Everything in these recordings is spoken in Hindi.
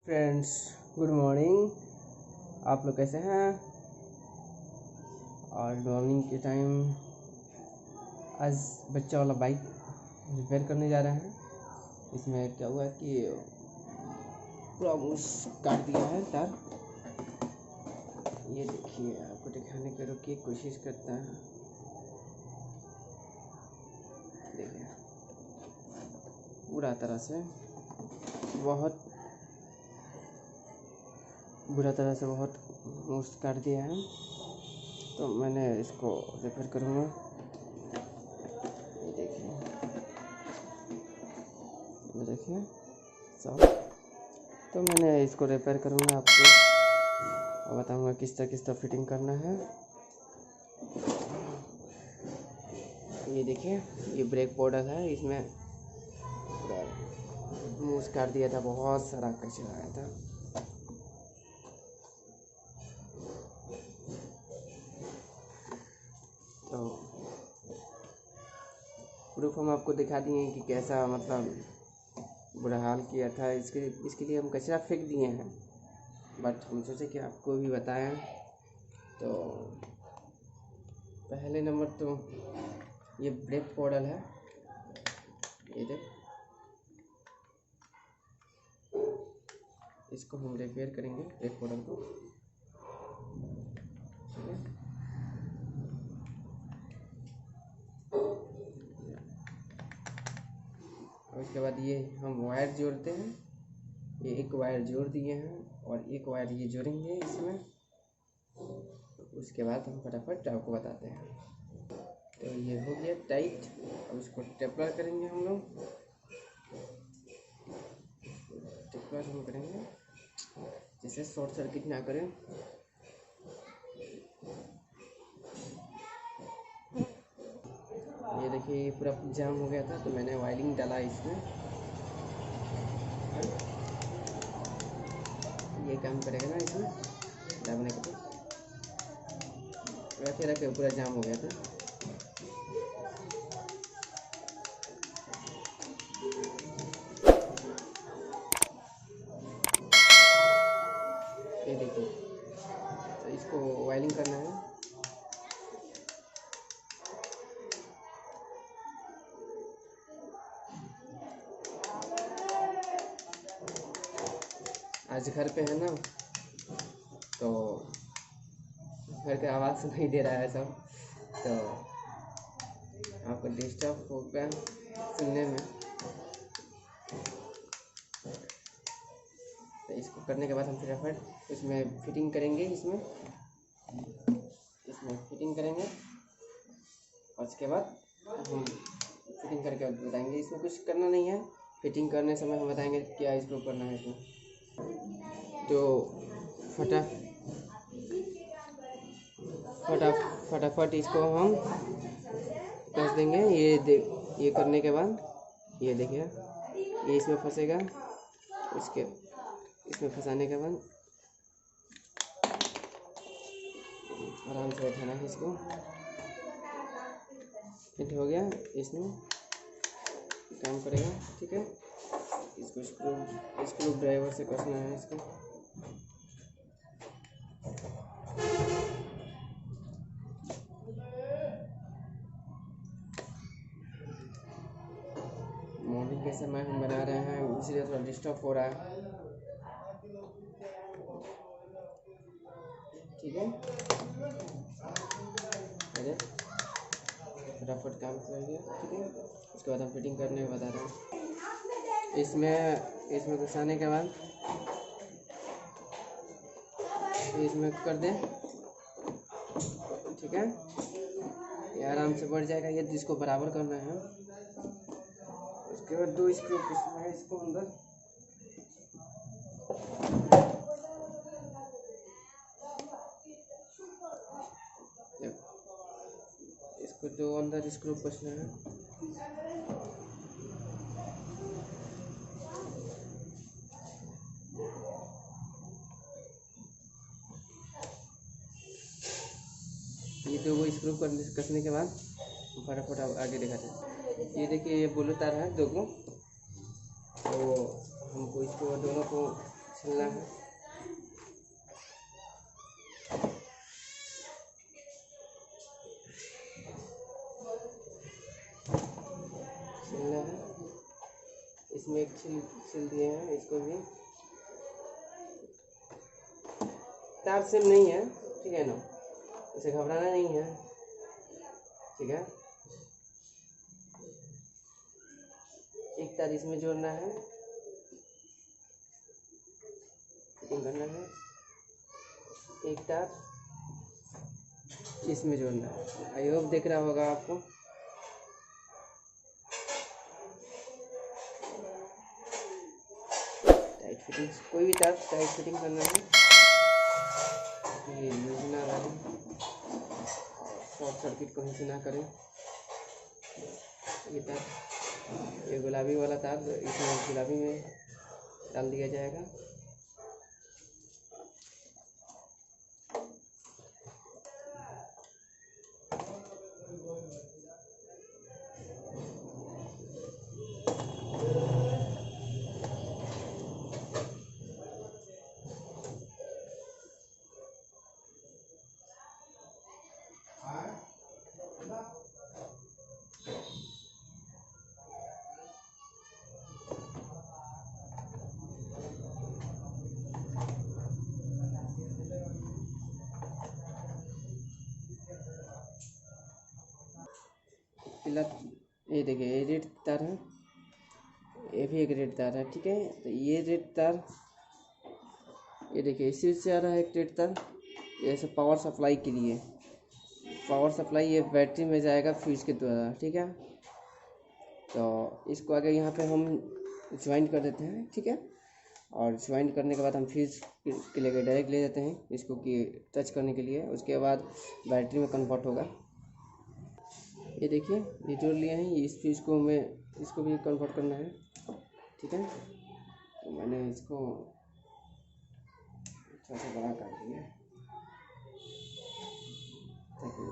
Friends, good morning. आप लोग कैसे हैं? और मॉर्निंग के टाइम आज बच्चा वाला बाइक रिपेयर करने जा रहे हैं। इसमें क्या हुआ कि पूरा मूस काट दिया है तार। ये देखिए, आपको दिखाने के रुकिए, कोशिश करता है। देखिए, पूरा तरह से बहुत बुरा तरह से बहुत मूस काट दिया है। तो मैंने इसको रिपेयर करूँगा। ये देखिए सब। तो मैंने इसको रिपेयर करूँगा, आपको बताऊँगा किस तरह फिटिंग करना है। ये देखिए, ये ब्रेक पाउडर है, इसमें मूस काट दिया था, बहुत सारा कचरा आया था। तो प्रूफ हम आपको दिखा दिए कि कैसा मतलब बुरा हाल किया था। इसके लिए हम कचरा फेंक दिए हैं, बट हम सोचे कि आपको भी बताएं। तो पहले नंबर तो ये ब्रेक पाउडर है, ये देख, इसको हम रिपेयर करेंगे ब्रेक पाउडर को। ठीक है, और उसके बाद ये हम वायर जोड़ते हैं। ये एक वायर जोड़ दिए हैं और एक वायर ये जोड़ेंगे इसमें। उसके बाद हम फटाफट आपको बताते हैं। तो ये हो गया टाइट। अब इसको टेपलर करेंगे हम लोग। टेपलर हम करेंगे जिससे शॉर्ट सर्किट ना करें। ये देखिए, ये पूरा जाम हो गया था, तो मैंने वायरिंग डाला इसमें। ये काम करेगा ना इसमें दबने के, रखे रखे पूरा जाम हो गया था। ये देखिए, तो इसको वायरिंग करना है। आज घर पे है ना, तो घर के आवाज़ सुनाई दे रहा है सब, तो आपको डिस्टर्ब होगा सुनने में। तो इसको करने के बाद हम फटाफट इसमें फिटिंग करेंगे। इसमें फिटिंग करेंगे और उसके बाद हम फिटिंग करके बताएंगे। इसमें कुछ करना नहीं है, फिटिंग करने समय हम बताएंगे क्या इसको करना है इसमें। तो फटाफट इसको हम कस देंगे। ये करने के बाद ये देखिए, ये इसमें फंसेगा। इसमें फंसाने के बाद आराम से उठाना है इसको। फिट हो गया, इसमें काम करेगा। ठीक है, इसको स्क्रू ड्राइवर से कसना है इसको। मॉर्निंग के समय हम बना रहे हैं, इसलिए थोड़ा डिस्टर्ब हो रहा है। ठीक है, अरे फटाफट काम कर गया। ठीक है, उसके बाद हम फिटिंग करने के बता रहे हैं। इसमें घुसाने के बाद इसमें कर दें। ठीक है, ये आराम से बढ़ जाएगा। ये इसको बराबर करना है। उसके बाद 2 स्क्रू घुसना है इसको अंदर। इसको 2 अंदर स्क्रू कसना है। ये 2 स्क्रू कसने के बाद फटाफट आगे दिखाते हैं। ये देखिए, ये ब्लू तार है 2 को, तो हमको इसको दोनों को छिलना है। छिलना है। इसमें एक छिल दिए हैं, इसको भी। तार सेम नहीं है, ठीक है ना, इसे घबराना नहीं है, ठीक है। एक तार इसमें जोड़ना है, फिटिंग करना है। एक तार इसमें जोड़ना है। आई होप दिख रहा होगा आपको। टाइट फिटिंग, कोई भी तार टाइट फिटिंग करना है, ये यूज ना रहे, शॉर्ट सर्किट कहीं से ना करें। ये तार, ये गुलाबी वाला तार इसमें गुलाबी में डाल दिया जाएगा। ये देखिए, ये रेड तार है, ये भी एक रेड तार है, ठीक है। तो ये रेड तार, ये देखिए इसी से आ रहा है एक रेड तार, ये सब पावर सप्लाई के लिए। पावर सप्लाई ये बैटरी में जाएगा फ्यूज के द्वारा, ठीक है। तो इसको आगे यहाँ पे हम ज्वाइन कर देते हैं, ठीक है। और ज्वाइन करने के बाद हम फ्यूज के लिए डायरेक्ट ले जाते हैं इसको कि टच करने के लिए, उसके बाद बैटरी में कन्वर्ट होगा। ये देखिए, ये जोड़ लिए हैं, इस फ्यूज को हमें इसको भी कन्वर्ट करना है, ठीक है। तो मैंने इसको थोड़ा सा बड़ा कर दिया ताकि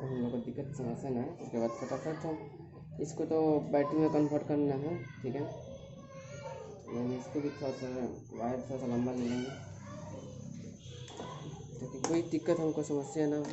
हम लोग को दिक्कत समस्या ना है। उसके बाद फटाफट हम इसको तो बैटरी में कन्वर्ट करना है, ठीक है। मैंने इसको भी थोड़ा सा वायर थोड़ा सा लंबा ले लेंगे ताकि कोई दिक्कत हमको समस्या ना हो।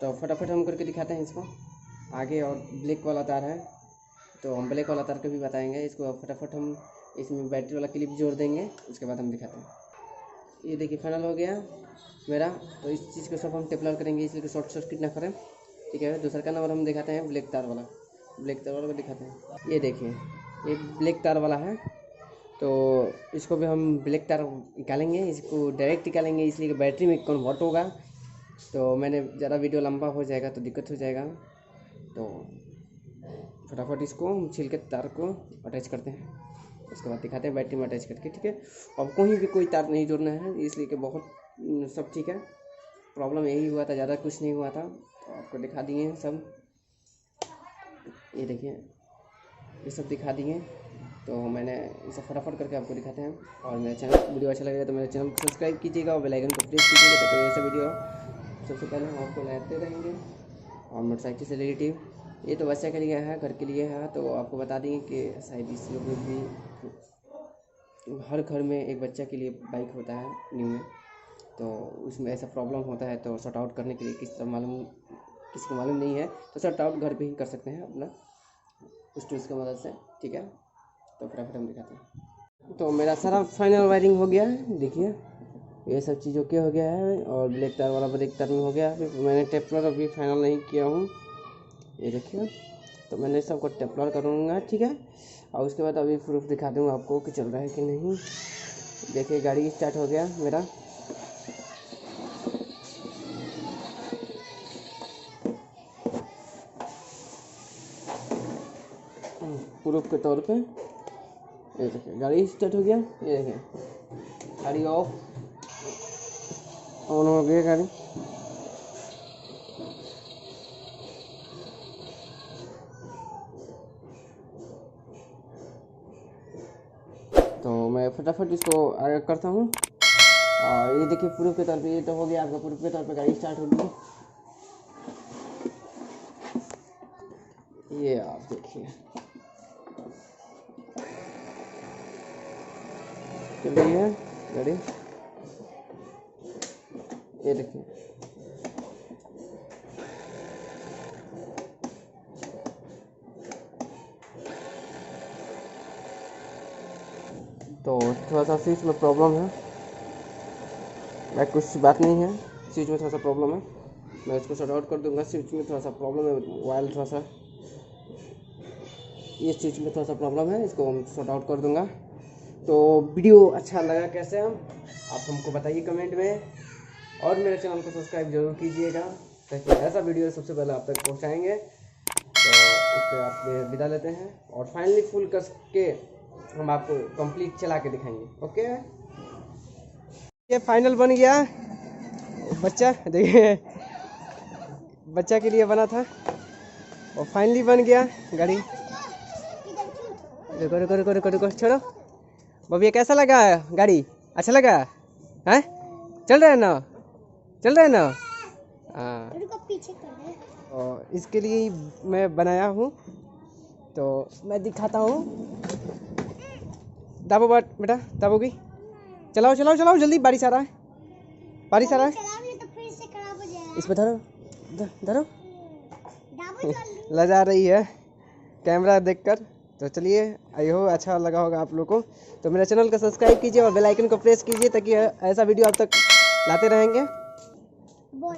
तो फटाफट हम करके दिखाते हैं इसको आगे। और ब्लैक वाला तार है तो हम ब्लैक वाला तार के भी बताएंगे इसको। फटाफट हम इसमें बैटरी वाला क्लिप जोड़ देंगे, उसके बाद हम दिखाते हैं। ये देखिए फाइनल हो गया मेरा। तो इस चीज़ को सब हम टेपलर करेंगे इसलिए शॉर्ट सर्किट ना करें, ठीक है। दूसरा का नंबर हम दिखाते हैं ब्लैक तार वाला, ब्लैक तार वाला को दिखाते हैं। ये देखिए, ये ब्लैक तार वाला है, तो इसको भी हम ब्लैक तार निकालेंगे, इसको डायरेक्ट निकालेंगे इसलिए कि बैटरी में कन्वर्ट होगा। तो मैंने ज़्यादा वीडियो लंबा हो जाएगा तो दिक्कत हो जाएगा, तो फटाफट इसको हम छील के तार को अटैच करते हैं, उसके बाद दिखाते हैं बैटरी में अटैच करके, ठीक है। अब कहीं भी कोई तार नहीं जोड़ना है इसलिए कि बहुत सब ठीक है। प्रॉब्लम यही हुआ था, ज़्यादा कुछ नहीं हुआ था, तो आपको दिखा दिए हैं सब। ये देखिए, ये सब दिखा दिए, तो मैंने इसे फटाफट करके आपको दिखाते हैं। और मेरे चैनल वीडियो अच्छा लगेगा तो मेरे चैनल को सब्सक्राइब कीजिएगा और बेल आइकन को प्रेस कीजिएगा ताकि ऐसा वीडियो सबसे पहले हम आपको लाते रहेंगे। और मोटरसाइकिल से रिलेटिव, ये तो बच्चे के लिए है, घर के लिए है, तो आपको बता देंगे कि शायद इस लोग में भी हर घर में एक बच्चा के लिए बाइक होता है न्यू में, तो उसमें ऐसा प्रॉब्लम होता है। तो सॉर्ट आउट करने के लिए किसी को मालूम नहीं है तो सॉर्ट आउट घर पे ही कर सकते हैं अपना उस टूल्स की मदद से, ठीक है। तो फटाफट हम दिखाते हैं। तो मेरा सारा फाइनल वायरिंग हो गया है, देखिए ये सब चीज़ ओके हो गया है। और ब्लैक तार वाला ब्लैक तार में हो गया है। मैंने टेपलर अभी फाइनल नहीं किया हूँ, ये देखिए। तो मैंने सबको टेपलर करूँगा, ठीक है। और उसके बाद अभी प्रूफ दिखा दूँगा आपको कि चल रहा है कि नहीं। देखिए गाड़ी स्टार्ट हो गया मेरा। प्रूफ के तौर पे ये देखिए गाड़ी स्टार्ट हो गया, ये देखिए गाड़ी ऑन हो गई गाड़ी। तो तो मैं फटाफट इसको आगे करता हूँ। और ये देखिए प्रूफ के तौर पे, ये तो हो गया आपका प्रूफ के तौर पे गाड़ी स्टार्ट हो गई। ये आप देखिए चल रही है गाड़ी, ये देखिए। तो थोड़ा सा स्विच में प्रॉब्लम है, मैं कुछ बात नहीं है, स्विच में थोड़ा सा प्रॉब्लम है, मैं इसको शॉर्ट आउट कर दूंगा। स्विच में थोड़ा सा प्रॉब्लम है, वायर थोड़ा सा, ये स्विच में थोड़ा सा प्रॉब्लम है, इसको हम शॉर्ट आउट कर दूंगा। तो वीडियो अच्छा लगा कैसे आप हमको बताइए कमेंट में, और मेरे चैनल को सब्सक्राइब जरूर कीजिएगा ताकि ऐसा वीडियो सबसे पहले आप तक पहुंचाएंगे। तो इस पर आप विदा लेते हैं और फाइनली फुल करके हम आपको कंप्लीट चला के दिखाएंगे। ओके, ये फाइनल बन गया बच्चा, देखिए बच्चा के लिए बना था और फाइनली बन गया गाड़ी। रुको रुको रुको रुको रुको, छोड़ो बबिया, कैसा लगा गाड़ी? अच्छा लगा है? चल रहा है ना, चल रहा है ना? हाँ, और इसके लिए मैं बनाया हूँ, तो मैं दिखाता हूँ। दाबो बेटा, दाबोगी, चलाओ चलाओ चलाओ जल्दी, बारिश आ रहा है, बारिश आ रहा है। इस पे धरो धरो, लजा रही है कैमरा देखकर। तो चलिए, आई हो अच्छा लगा होगा आप लोग को। तो मेरा चैनल को सब्सक्राइब कीजिए और बेल आइकन को प्रेस कीजिए ताकि ऐसा वीडियो आप तक लाते रहेंगे।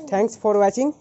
Thanks for watching.